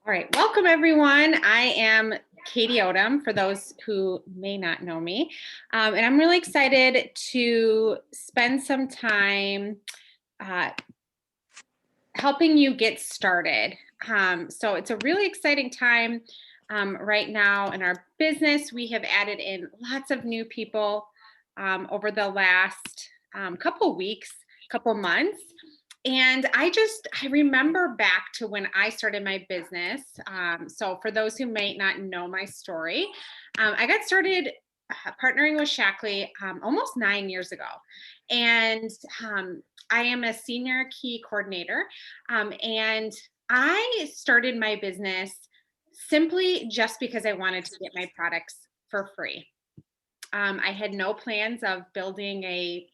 All right, welcome everyone. I am Katie Odom, for those who may not know me. And I'm really excited to spend some time uh, helping you get started. So it's a really exciting time right now in our business. We have added in lots of new people over the last couple weeks, couple months. And I remember back to when I started my business. So for those who might not know my story, I got started partnering with Shaklee almost 9 years ago. And I am a senior key coordinator. And I started my business simply just because I wanted to get my products for free. I had no plans of building a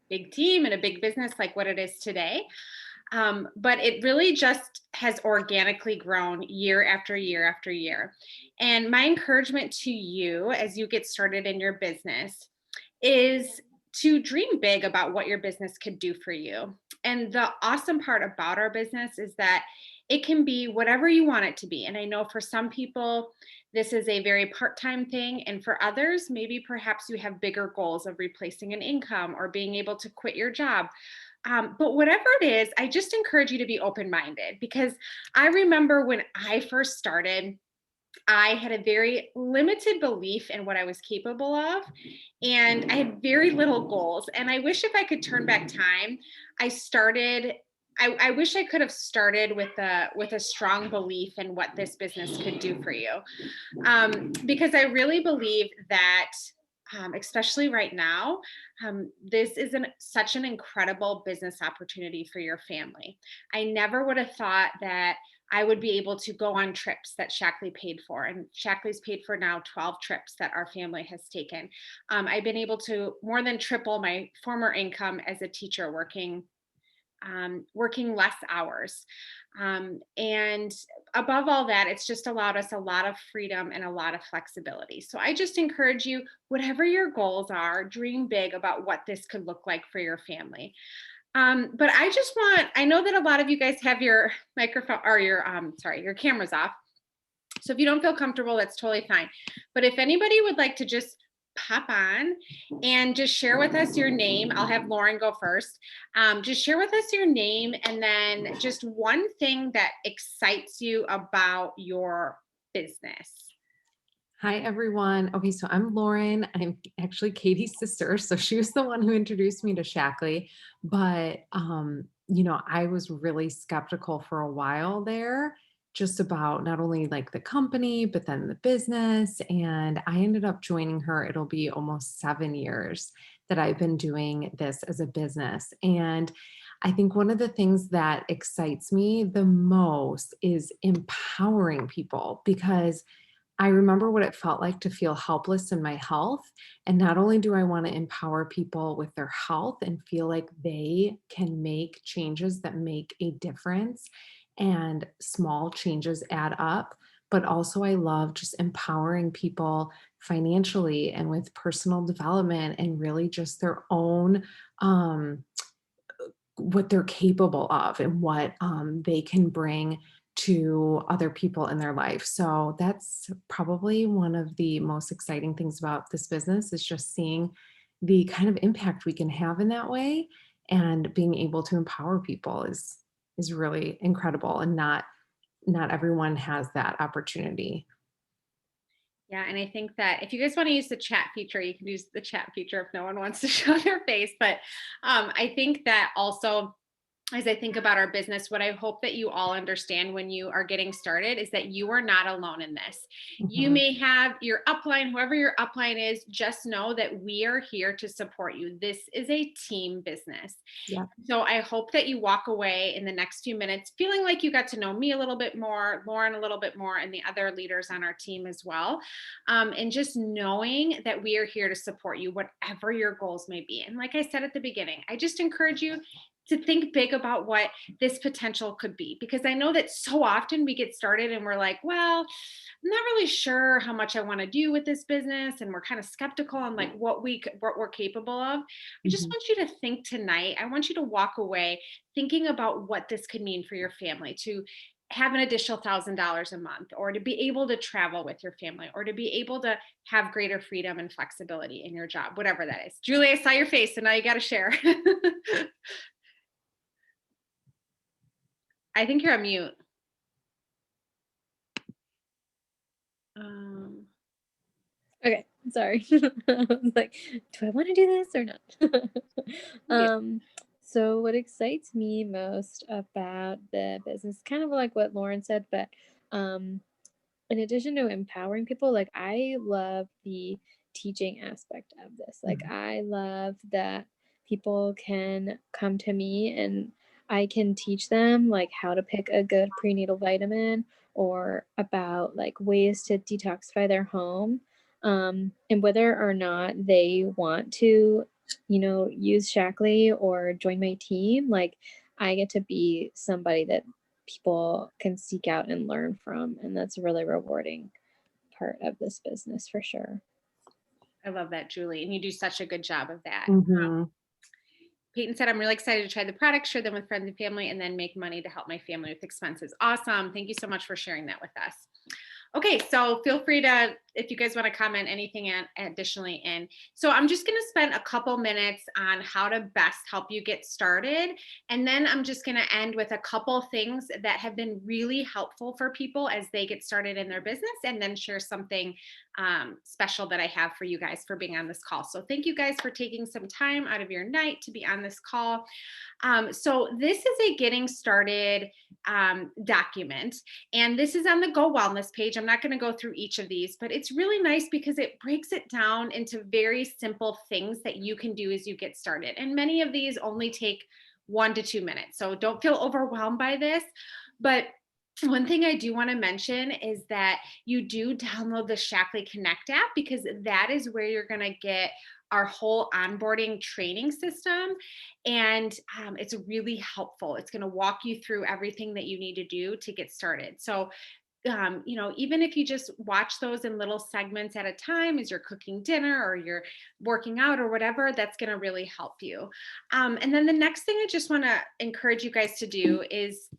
big team and a big business like what it is today. But it really just has organically grown year after year after year. And my encouragement to you as you get started in your business is to dream big about what your business could do for you. And the awesome part about our business is that it can be whatever you want it to be. And I know for some people, this is a very part time thing. And for others, maybe perhaps you have bigger goals of replacing an income or being able to quit your job. But whatever it is, I just encourage you to be open minded because I remember when I first started, I had a very limited belief in what I was capable of, and I had very little goals. And I wish if I could turn back time, I started. I wish I could have started with a strong belief in what this business could do for you, because I really believe that. Especially right now, this is such an incredible business opportunity for your family. I never would have thought that I would be able to go on trips that Shaklee paid for. And Shaklee's paid for now 12 trips that our family has taken. I've been able to more than triple my former income as a teacher working less hours. And above all that, it's just allowed us a lot of freedom and a lot of flexibility. So I just encourage you, whatever your goals are, dream big about what this could look like for your family. But I know that a lot of you guys have your microphone or your cameras off. So if you don't feel comfortable, that's totally fine. But if anybody would like to just pop on and just share with us your name, I'll have Lauren go first. Just share with us your name and then just one thing that excites you about your business. Hi, everyone. Okay, so I'm Lauren. I'm actually Katie's sister. So she was the one who introduced me to Shaklee. But, I was really skeptical for a while there, just about not only like the company, but then the business. And I ended up joining her. It'll be almost 7 years that I've been doing this as a business. And I think one of the things that excites me the most is empowering people because I remember what it felt like to feel helpless in my health. And not only do I want to empower people with their health and feel like they can make changes that make a difference, and small changes add up, but also I love just empowering people financially and with personal development and really just their own um, what they're capable of and what they can bring to other people in their life. So that's probably one of the most exciting things about this business is just seeing the kind of impact we can have in that way, and being able to empower people is really incredible, and not everyone has that opportunity. Yeah, and I think that if you guys want to use the chat feature, you can use the chat feature if no one wants to show their face. But I think that also as I think about our business, what I hope that you all understand when you are getting started is that you are not alone in this. You Mhm. may have your upline, whoever your upline is, just know that we are here to support you. This is a team business. Yeah. So I hope that you walk away in the next few minutes feeling like you got to know me a little bit more, Lauren a little bit more, and the other leaders on our team as well. And just knowing that we are here to support you, whatever your goals may be. And like I said at the beginning, I just encourage you to think big about what this potential could be, because I know that so often we get started and we're like, well, I'm not really sure how much I want to do with this business, and we're kind of skeptical on like what we're capable of. I just Mhm. want you to think tonight. I want you to walk away thinking about what this could mean for your family, to have an additional $1,000 a month, or to be able to travel with your family, or to be able to have greater freedom and flexibility in your job, whatever that is. Julie, I saw your face, and now you got to share. I think you're on mute. Okay, sorry. I was like, do I want to do this or not? Yeah. So what excites me most about the business, kind of like what Lauren said, but um, in addition to empowering people, like I love the teaching aspect of this. Like Mhm. I love that people can come to me and I can teach them like how to pick a good prenatal vitamin or about like ways to detoxify their home. And whether or not they want to, use Shaklee or join my team, like I get to be somebody that people can seek out and learn from. And that's a really rewarding part of this business for sure. I love that, Julie. And you do such a good job of that. Mhm. Peyton said, I'm really excited to try the products, share them with friends and family, and then make money to help my family with expenses. Awesome. Thank you so much for sharing that with us. Okay, so feel free to, if you guys want to comment anything additionally in. So I'm just going to spend a couple minutes on how to best help you get started. And then I'm just going to end with a couple things that have been really helpful for people as they get started in their business, and then share something special that I have for you guys for being on this call. So thank you guys for taking some time out of your night to be on this call. So this is a getting started document, and this is on the Go Wellness page. I'm not going to go through each of these, but it's really nice because it breaks it down into very simple things that you can do as you get started. And many of these only take 1 to 2 minutes. So don't feel overwhelmed by this. But one thing I do want to mention is that you do download the Shaklee Connect app, because that is where you're going to get our whole onboarding training system. And it's really helpful. It's going to walk you through everything that you need to do to get started. So even if you just watch those in little segments at a time as you're cooking dinner or you're working out or whatever, that's going to really help you. And then the next thing I just want to encourage you guys to do is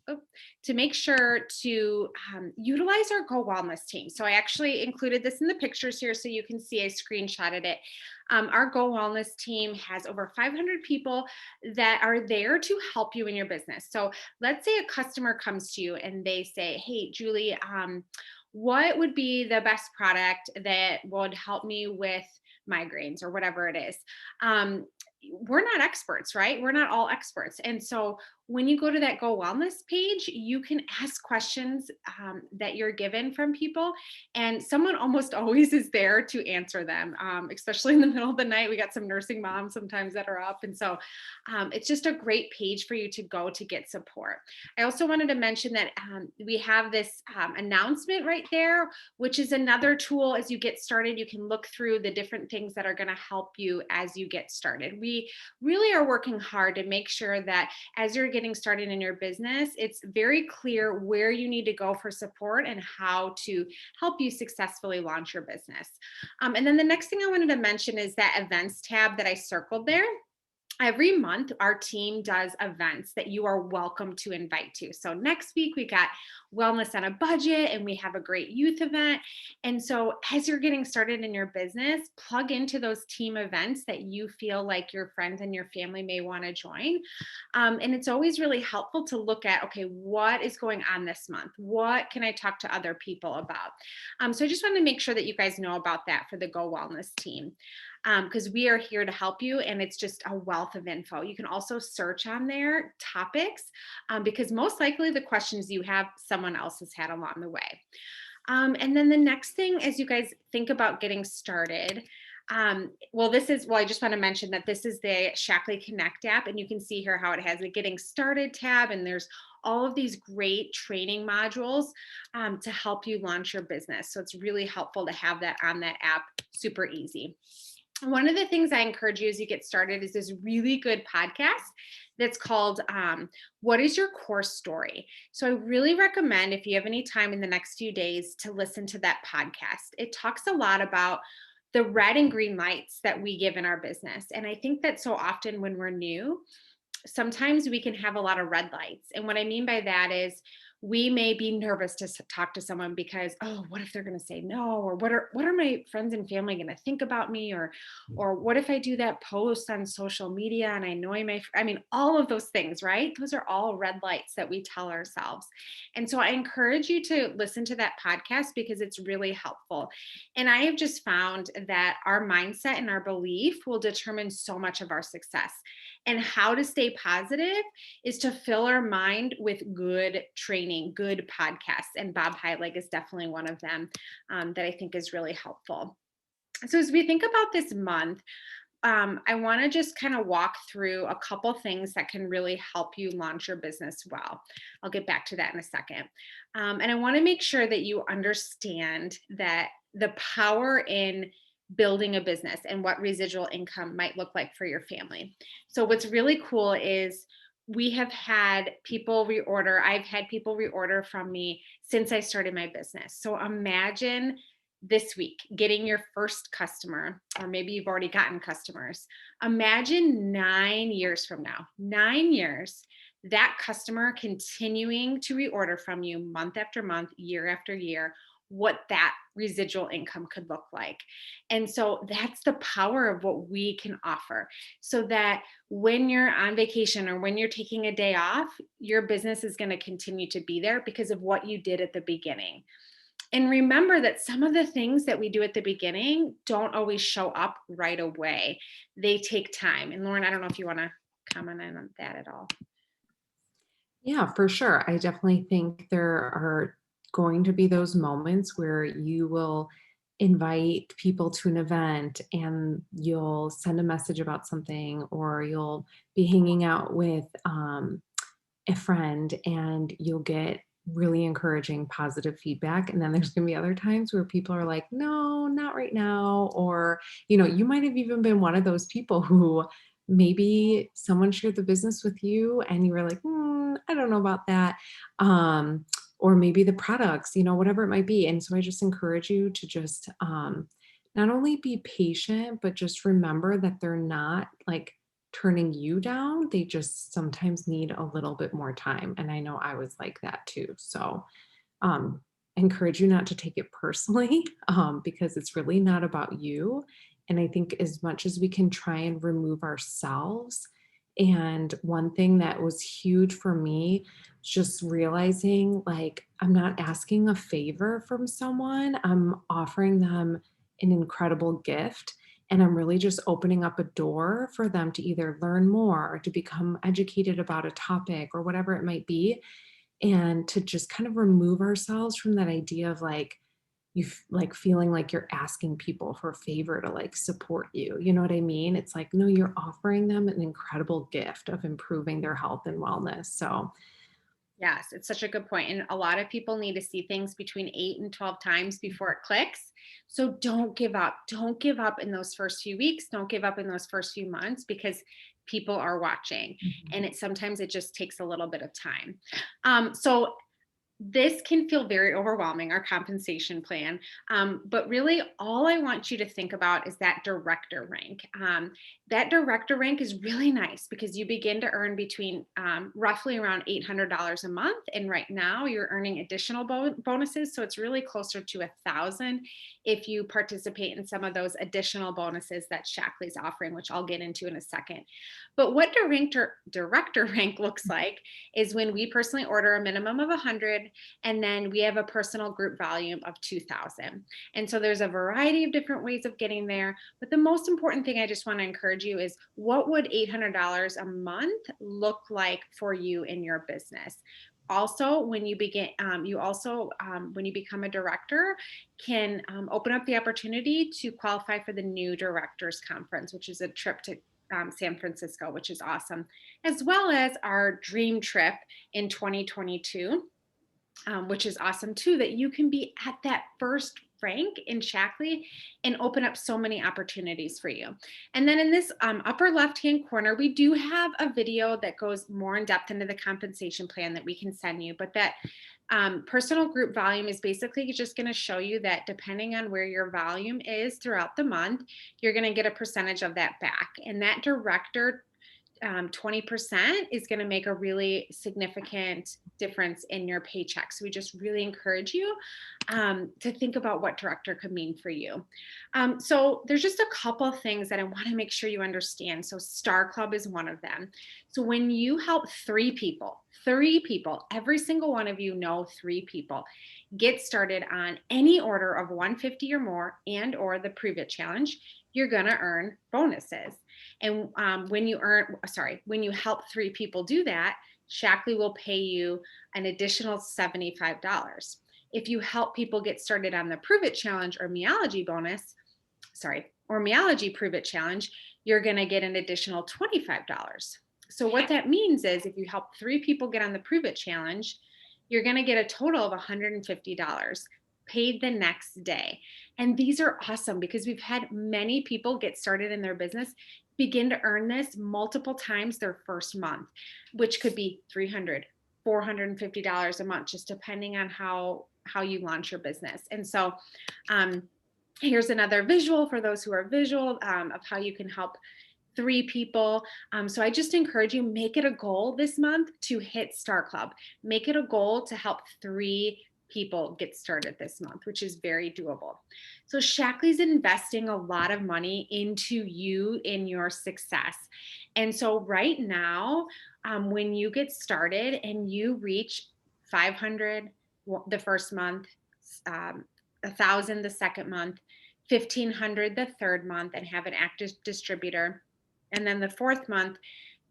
to make sure to utilize our Go Wellness team. So I actually included this in the pictures here so you can see I screenshotted it. Our Go Wellness team has over 500 people that are there to help you in your business. So let's say a customer comes to you and they say, hey, Julie, what would be the best product that would help me with migraines or whatever it is? We're not experts, right? We're not all experts. And so when you go to that Go Wellness page, you can ask questions that you're given from people, and someone almost always is there to answer them, especially in the middle of the night. We got some nursing moms sometimes that are up. And so it's just a great page for you to go to get support. I also wanted to mention that we have this announcement right there, which is another tool as you get started. You can look through the different things that are going to help you as you get started. We really are working hard to make sure that as you're getting started in your business, it's very clear where you need to go for support and how to help you successfully launch your business. And then the next thing I wanted to mention is that events tab that I circled there. Every month, our team does events that you are welcome to invite to. So next week, we got Wellness on a Budget, and we have a great youth event. And so as you're getting started in your business, plug into those team events that you feel like your friends and your family may want to join. And it's always really helpful to look at, okay, what is going on this month? What can I talk to other people about? So I just wanted to make sure that you guys know about that for the Go Wellness team, because we are here to help you, and it's just a wealth of info. You can also search on there topics, because most likely the questions you have, someone else has had along the way. And then the next thing, as you guys think about getting started, I just want to mention that this is the Shaklee Connect app, and you can see here how it has a getting started tab, and there's all of these great training modules to help you launch your business. So it's really helpful to have that on that app, super easy. One of the things I encourage you as you get started is this really good podcast that's called What is Your Core Story? So I really recommend, if you have any time in the next few days, to listen to that podcast. It talks a lot about the red and green lights that we give in our business. And I think that so often when we're new, sometimes we can have a lot of red lights. And what I mean by that is we may be nervous to talk to someone because, oh, what if they're going to say no? Or what are my friends and family going to think about me? Or what if I do that post on social media and I annoy I mean, all of those things, right? Those are all red lights that we tell ourselves. And so I encourage you to listen to that podcast because it's really helpful. And I have just found that our mindset and our belief will determine so much of our success. And how to stay positive is to fill our mind with good training, good podcasts. And Bob Heilig is definitely one of them that I think is really helpful. So as we think about this month, I want to just kind of walk through a couple things that can really help you launch your business well. I'll get back to that in a second. And I want to make sure that you understand that the power in building a business and what residual income might look like for your family. So what's really cool is we have had people reorder. I've had people reorder from me since I started my business. So imagine this week getting your first customer, or maybe you've already gotten customers. Imagine 9 years from now, 9 years, that customer continuing to reorder from you month after month, year after year, what that residual income could look like. And so that's the power of what we can offer, so that when you're on vacation or when you're taking a day off, your business is going to continue to be there because of what you did at the beginning. And remember that some of the things that we do at the beginning don't always show up right away. They take time. And Lauren, I don't know if you want to comment on that at all. Yeah, for sure. I definitely think there are going to be those moments where you will invite people to an event and you'll send a message about something, or you'll be hanging out with a friend and you'll get really encouraging positive feedback. And then there's going to be other times where people are like, no, not right now. Or, you might have even been one of those people who maybe someone shared the business with you and you were like, I don't know about that. Or maybe the products, whatever it might be. And so I just encourage you to just not only be patient, but just remember that they're not like turning you down. They just sometimes need a little bit more time. And I know I was like that too. So encourage you not to take it personally, because it's really not about you. And I think as much as we can try and remove ourselves. And one thing that was huge for me, just realizing like I'm not asking a favor from someone, I'm offering them an incredible gift. And I'm really just opening up a door for them to either learn more, or to become educated about a topic or whatever it might be. And to just kind of remove ourselves from that idea of like, like feeling like you're asking people for a favor to like support you. You know what I mean? It's like, no, you're offering them an incredible gift of improving their health and wellness. So Yes, it's such a good point. And a lot of people need to see things between 8 and 12 times before it clicks. So don't give up. Don't give up in those first few weeks. Don't give up in those first few months, because people are watching. And sometimes it just takes a little bit of time. So this can feel very overwhelming, our compensation plan. But really, all I want you to think about is that director rank. That director rank is really nice because you begin to earn between roughly around $800 a month. And right now, you're earning additional bonuses. So it's really closer to $1,000 if you participate in some of those additional bonuses that Shaklee's offering, which I'll get into in a second. But what director rank looks like is when we personally order a minimum of 100, and then we have a personal group volume of 2,000. And so there's a variety of different ways of getting there. But the most important thing I just want to encourage you is, what would $800 a month look like for you in your business? Also, when you begin, when you become a director, can open up the opportunity to qualify for the new directors conference, which is a trip to San Francisco, which is awesome, as well as our dream trip in 2022, which is awesome too, that you can be at that first rank in Shaklee and open up so many opportunities for you. And then in this upper left-hand corner, we do have a video that goes more in depth into the compensation plan that we can send you, but that personal group volume is basically just going to show you that depending on where your volume is throughout the month, you're going to get a percentage of that back. And that director 20% is going to make a really significant difference in your paycheck. So we just really encourage you to think about what director could mean for you. So there's just a couple of things that I want to make sure you understand. So Star Club is one of them. So when you help three people, every single one of you know three people, get started on any order of 150 or more and or the Prove It Challenge, you're going to earn bonuses. And when you help three people do that, Shaklee will pay you an additional $75. If you help people get started on the Prove It Challenge or Meology Prove It Challenge, you're going to get an additional $25. So what that means is if you help three people get on the Prove It Challenge, you're going to get a total of $150 paid the next day. And these are awesome because we've had many people get started in their business begin to earn this multiple times their first month, which could be $300, $450 a month, just depending on how you launch your business. And so here's another visual for those who are visual of how you can help three people. So I just encourage you, make it a goal this month to hit Star Club. Make it a goal to help three people get started this month, which is very doable. So Shaklee's investing a lot of money into you in your success. And so right now, when you get started and you reach 500 the first month, 1,000 the second month, 1,500 the third month, and have an active distributor, and then the fourth month,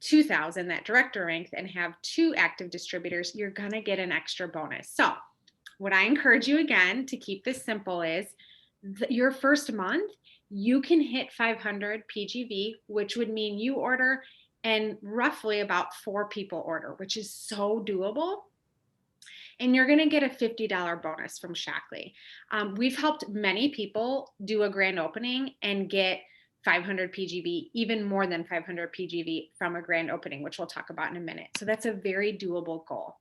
2,000 that director rank and have 2 active distributors, you're going to get an extra bonus. So what I encourage you again to keep this simple is your first month, you can hit 500 PGV, which would mean you order and roughly about 4 people order, which is so doable. And you're going to get a $50 bonus from Shaklee. We've helped many people do a grand opening and get 500 PGV, even more than 500 PGV from a grand opening, which we'll talk about in a minute. So that's a very doable goal.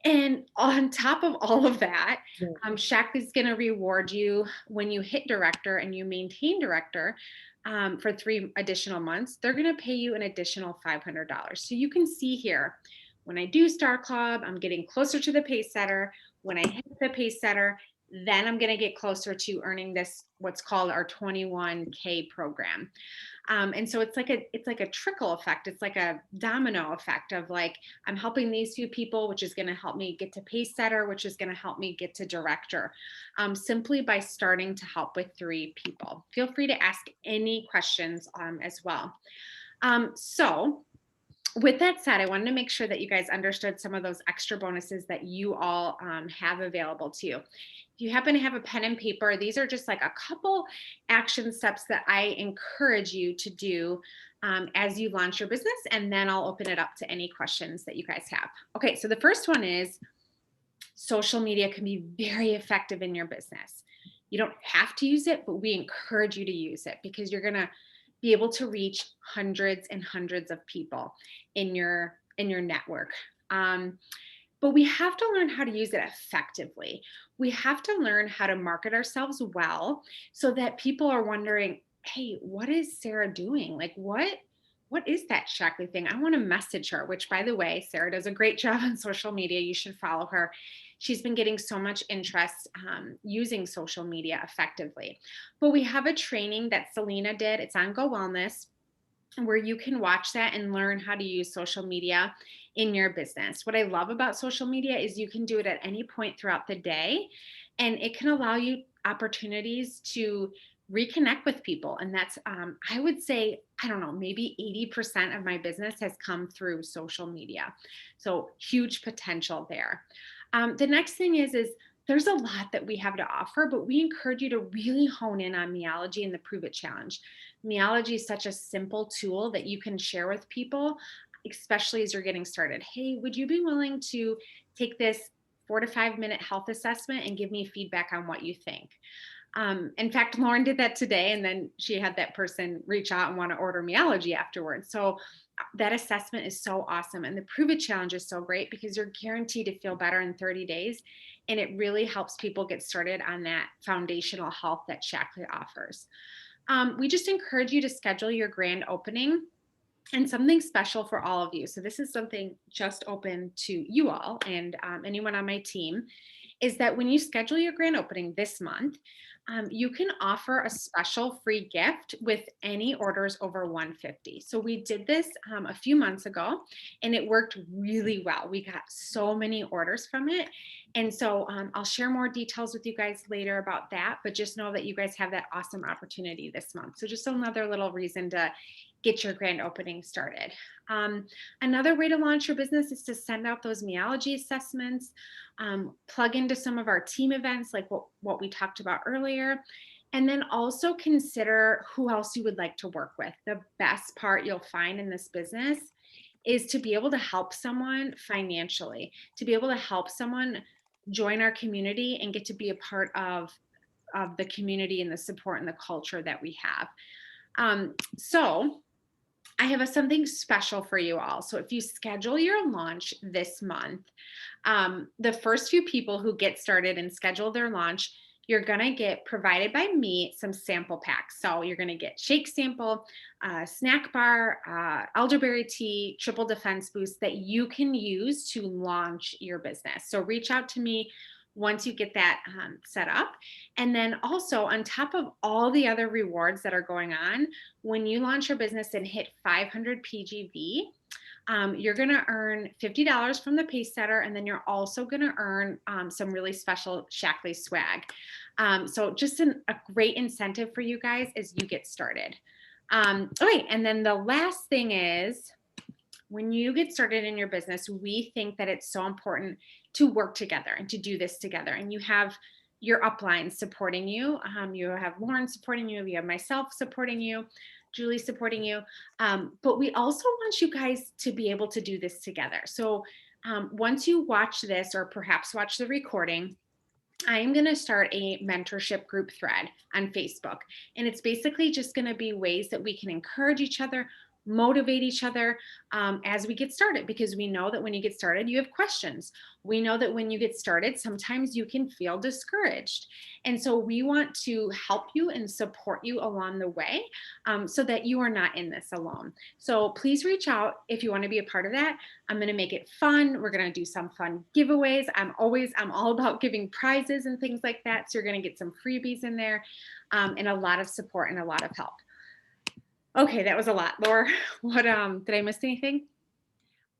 And on top of all of that, Shaklee's going to reward you when you hit director and you maintain director for 3 additional months. They're going to pay you an additional $500. So you can see here, when I do Star Club, I'm getting closer to the pace setter. When I hit the pace setter, then I'm going to get closer to earning this, what's called our 21K program. And so it's like a trickle effect. It's like a domino effect of like, I'm helping these few people, which is going to help me get to pace setter, which is going to help me get to director, simply by starting to help with 3 people. Feel free to ask any questions as well. So with that said, I wanted to make sure that you guys understood some of those extra bonuses that you all have available to you. If you happen to have a pen and paper, these are just like a couple action steps that I encourage you to do as you launch your business, and then I'll open it up to any questions that you guys have. Okay, so the first one is social media can be very effective in your business. You don't have to use it, but we encourage you to use it because you're gonna be able to reach hundreds and hundreds of people in your network. But we have to learn how to use it effectively. We have to learn how to market ourselves well so that people are wondering, hey, what is Sarah doing? Like, what is that Shaklee thing? I want to message her, which, by the way, Sarah does a great job on social media. You should follow her. She's been getting so much interest using social media effectively. But we have a training that Selena did. It's on Go Wellness, where you can watch that and learn how to use social media in your business. What I love about social media is you can do it at any point throughout the day, and it can allow you opportunities to reconnect with people. And that's, I would say, I don't know, maybe 80% of my business has come through social media. So huge potential there. The next thing is there's a lot that we have to offer, but we encourage you to really hone in on Meology and the Prove It Challenge. Meology is such a simple tool that you can share with people, especially as you're getting started. Hey, would you be willing to take this 4 to 5 minute health assessment and give me feedback on what you think? In fact, Lauren did that today, and then she had that person reach out and want to order Meology afterwards. So that assessment is so awesome. And the Prove It Challenge is so great because you're guaranteed to feel better in 30 days. And it really helps people get started on that foundational health that Shaklee offers. We just encourage you to schedule your grand opening and something special for all of you. So this is something just open to you all and anyone on my team, is that when you schedule your grand opening this month, you can offer a special free gift with any orders over 150. So we did this a few months ago and it worked really well. We got so many orders from it. And so I'll share more details with you guys later about that, but just know that you guys have that awesome opportunity this month. So just another little reason to get your grand opening started. Another way to launch your business is to send out those meology assessments, plug into some of our team events like what we talked about earlier, and then also consider who else you would like to work with. The best part you'll find in this business is to be able to help someone financially, to be able to help someone join our community and get to be a part of the community and the support and the culture that we have. So I have something special for you all. So if you schedule your launch this month, the first few people who get started and schedule their launch, you're going to get provided by me some sample packs. So you're going to get shake sample, snack bar, elderberry tea, triple defense boost that you can use to launch your business. So reach out to me once you get that set up. And then also on top of all the other rewards that are going on, when you launch your business and hit 500 PGV, you're going to earn $50 from the pace setter, and then you're also going to earn some really special Shaklee swag. So just a great incentive for you guys as you get started. Okay, and then the last thing is, when you get started in your business, we think that it's so important to work together and to do this together. And you have your upline supporting you. You have Lauren supporting you. You have myself supporting you, Julie supporting you. But we also want you guys to be able to do this together. So once you watch this, or perhaps watch the recording, I am going to start a mentorship group thread on Facebook. And it's basically just going to be ways that we can encourage each other, motivate each other as we get started, because we know that when you get started, you have questions. We know that when you get started, sometimes you can feel discouraged. And so we want to help you and support you along the way so that you are not in this alone. So please reach out if you want to be a part of that. I'm going to make it fun. We're going to do some fun giveaways. I'm all about giving prizes and things like that. So you're going to get some freebies in there and a lot of support and a lot of help. Okay, that was a lot. Laura, what did I miss anything?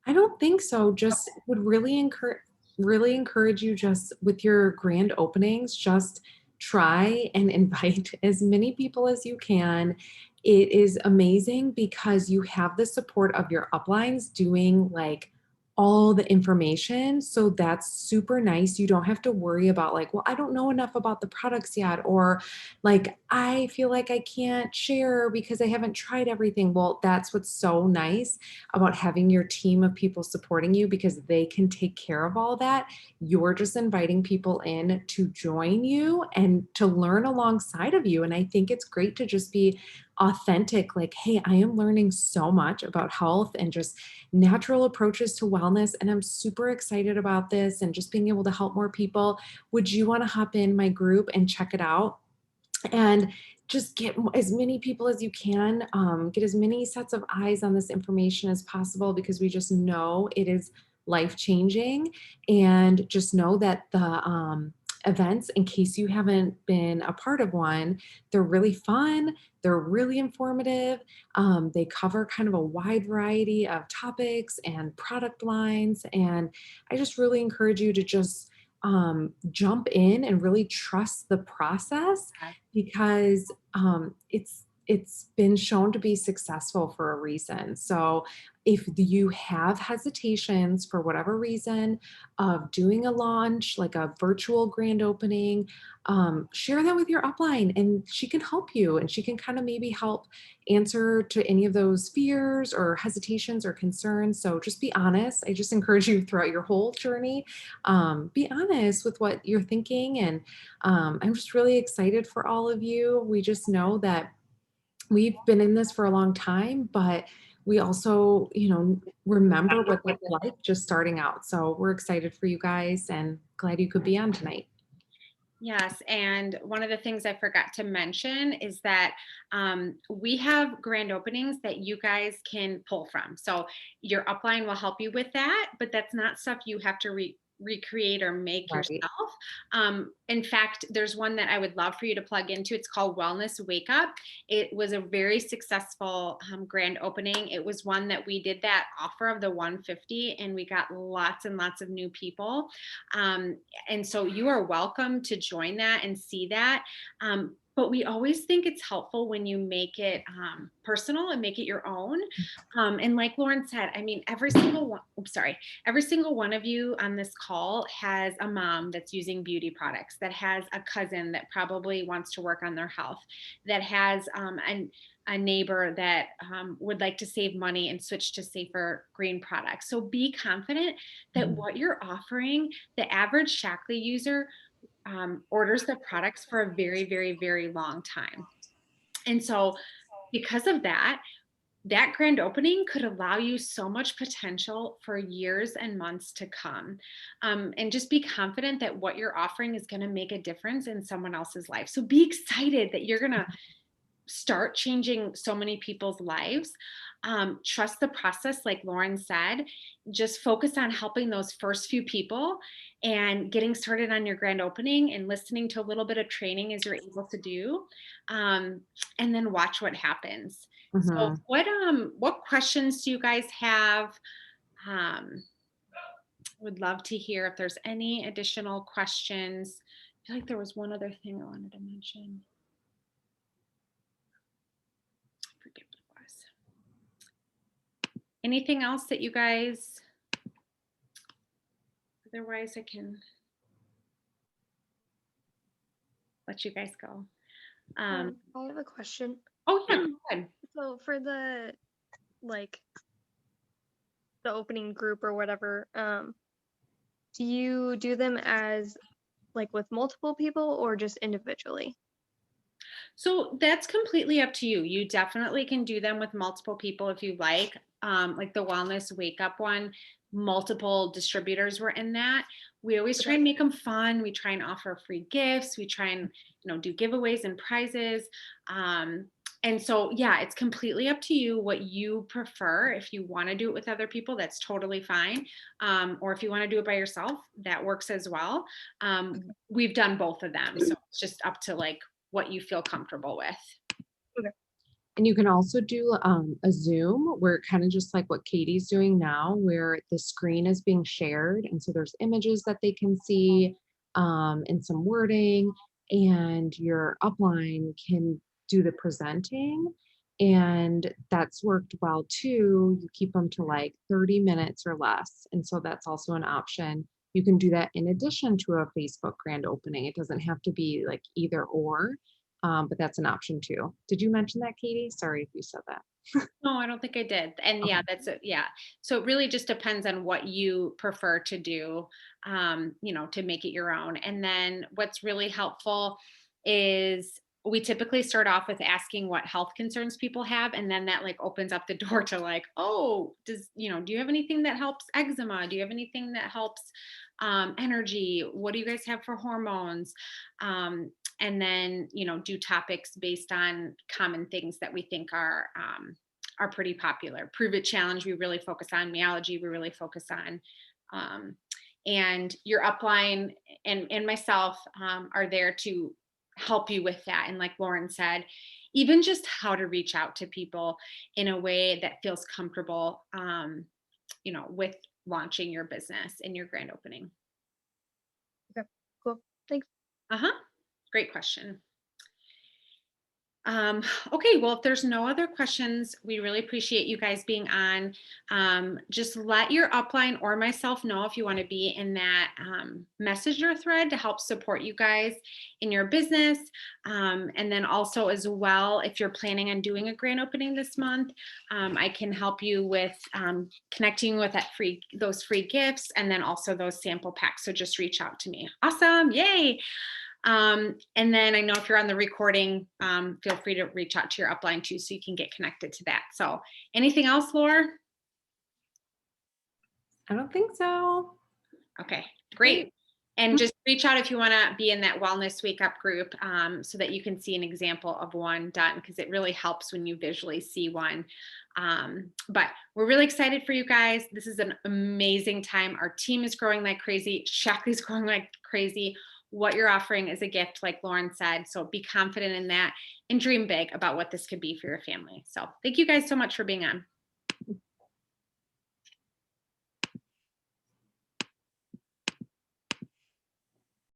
I don't think so. Just would really encourage you, just with your grand openings, just try and invite as many people as you can. It is amazing because you have the support of your uplines doing like all the information. So that's super nice. You don't have to worry about like, well, I don't know enough about the products yet, or like, I feel like I can't share because I haven't tried everything. Well, that's what's so nice about having your team of people supporting you, because they can take care of all that. You're just inviting people in to join you and to learn alongside of you. And I think it's great to just be authentic, like, hey, I am learning so much about health and just natural approaches to wellness, and I'm super excited about this and just being able to help more people. Would you want to hop in my group and check it out? And just get as many people as you can, get as many sets of eyes on this information as possible, because we just know it is life-changing. And just know that the events, in case you haven't been a part of one, they're really fun. They're really informative. They cover kind of a wide variety of topics and product lines. And I just really encourage you to just jump in and really trust the process, because it's been shown to be successful for a reason. So if you have hesitations for whatever reason of doing a launch, like a virtual grand opening, share that with your upline and she can help you, and she can kind of maybe help answer to any of those fears or hesitations or concerns. So just be honest. I just encourage you throughout your whole journey, be honest with what you're thinking. And I'm just really excited for all of you. We just know that we've been in this for a long time, but we also, remember what it's like just starting out. So we're excited for you guys and glad you could be on tonight. Yes, and one of the things I forgot to mention is that we have grand openings that you guys can pull from. So your upline will help you with that, but that's not stuff you have to recreate or make Right. yourself. In fact, there's one that I would love for you to plug into. It's called Wellness Wake Up. It was a very successful grand opening. It was one that we did that offer of the 150, and we got lots and lots of new people. Um, and so you are welcome to join that and see that. But we always think it's helpful when you make it personal and make it your own. And like Lauren said, I mean, every single one of you on this call has a mom that's using beauty products, that has a cousin that probably wants to work on their health, that has a neighbor that would like to save money and switch to safer green products. So be confident that Mhm. what you're offering, the average Shaklee user orders the products for a very, very, very long time. And so because of that, that grand opening could allow you so much potential for years and months to come. And just be confident that what you're offering is going to make a difference in someone else's life. So be excited that you're going to start changing so many people's lives. Trust the process, like Lauren said. Just focus on helping those first few people and getting started on your grand opening and listening to a little bit of training as you're able to do, um, and then watch what happens. So, Mhm. what questions do you guys have? Um, would love to hear if there's any additional questions. I feel like there was one other thing I wanted to mention. I forget what it was. Anything else that you guys, otherwise I can let you guys go. I have a question. Oh yeah, go ahead. So for the like the opening group or whatever, do you do them as like with multiple people or just individually? So that's completely up to you. You definitely can do them with multiple people if you like the wellness wake up one. Multiple distributors were in that. We always try Okay. and make them fun. We try and offer free gifts. We try and do giveaways and prizes. Um, and so yeah, it's completely up to you what you prefer. If you want to do it with other people, that's totally fine. Or if you want to do it by yourself, that works as well. We've done both of them, so it's just up to like what you feel comfortable with. And you can also do a Zoom where kind of just like what Katie's doing now, where the screen is being shared. And so there's images that they can see and some wording, and your upline can do the presenting. And that's worked well too. You keep them to like 30 minutes or less. And so that's also an option. You can do that in addition to a Facebook grand opening. It doesn't have to be like either or. But that's an option too. Did you mention that, Katie? Sorry if you said that. No, I don't think I did. And yeah, Okay. that's it. Yeah. So it really just depends on what you prefer to do, to make it your own. And then what's really helpful is we typically start off with asking what health concerns people have. And then that like opens up the door to like, oh, do you have anything that helps eczema? Do you have anything that helps energy? What do you guys have for hormones? And then, do topics based on common things that we think are pretty popular. Prove It Challenge, we really focus on myology, we really focus on. Um, and your upline and myself are there to help you with that. And like Lauren said, even just how to reach out to people in a way that feels comfortable, with launching your business in your grand opening. Okay. Cool. Thanks. Uh-huh. Great question. Okay, well, if there's no other questions, we really appreciate you guys being on. Just let your upline or myself know if you want to be in that messenger thread to help support you guys in your business. And then also as well, if you're planning on doing a grand opening this month, I can help you with connecting with those free gifts and then also those sample packs. So just reach out to me. Awesome. Yay. And then I know if you're on the recording, feel free to reach out to your upline too, so you can get connected to that. So anything else, Laura? I don't think so. Okay, great. And just reach out if you want to be in that Wellness Wake Up group, so that you can see an example of one done, because it really helps when you visually see one. But we're really excited for you guys. This is an amazing time. Our team is growing like crazy. Shaklee's growing like crazy. What you're offering is a gift, like Lauren said. So be confident in that and dream big about what this could be for your family. So thank you guys so much for being on.